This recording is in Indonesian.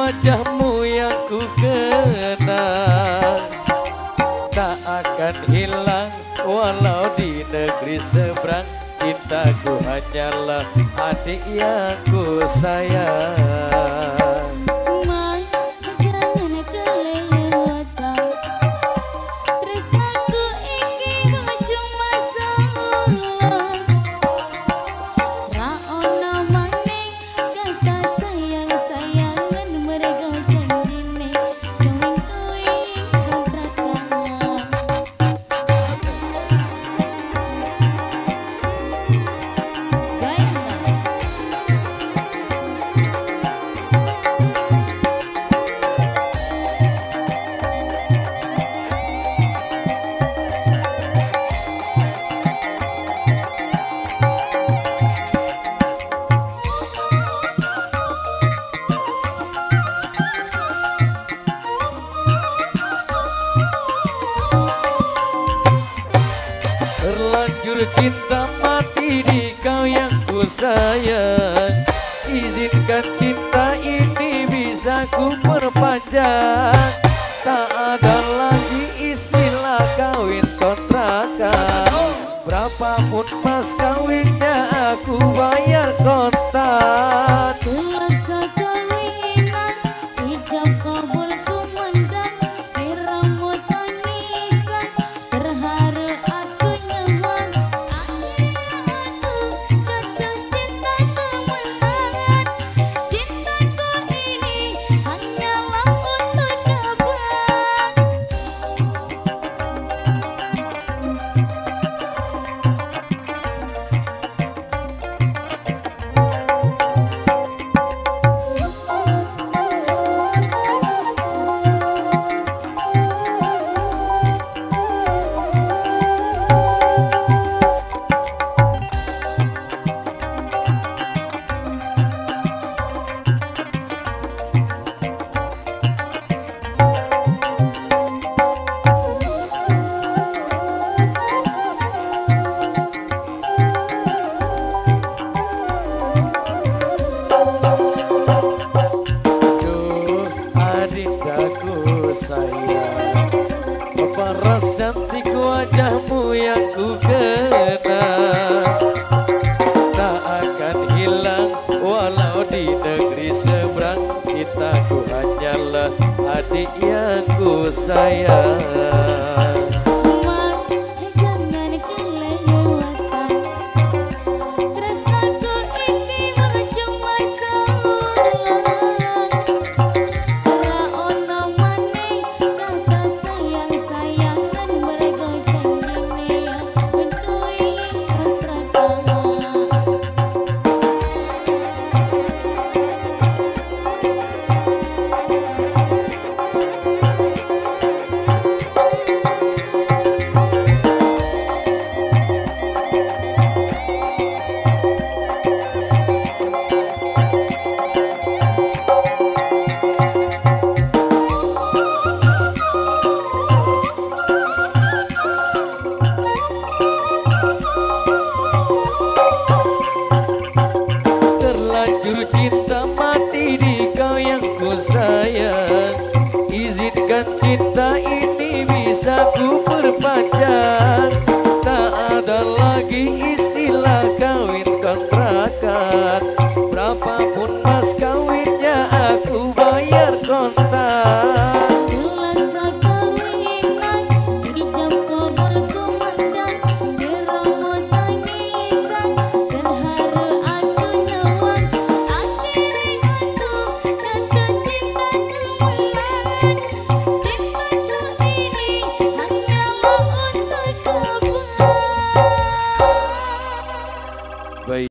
wajahmu yang ku kenal, tak akan hilang walau di negeri seberang. Cintaku hanyalah adik yang ku sayang. Mas, jangan kelewatan. Tresnaku iki cuma salah. Ra ono maning kata sayang-sayangan mereka janjine tuwing-tuwing kontrakan. Terlanjur cinta mati di kau yang ku sayang. Izinkan cinta ini bisa ku perpanjang. Tak ada lagi istilah kawin kontrakan. Berapapun mas kawinnya aku bayar kontan. Kuasa kawinan ijab kabul kumandang diramu tanisan terharu aku nyaman aku jatuh cinta kemenangan cintaku ini hanyalah untuk cabang. Sayang, paras cantik wajahmu yang ku kenal, tak akan hilang walau di negeri seberang. Cintaku hanyalah adik yang ku sayang.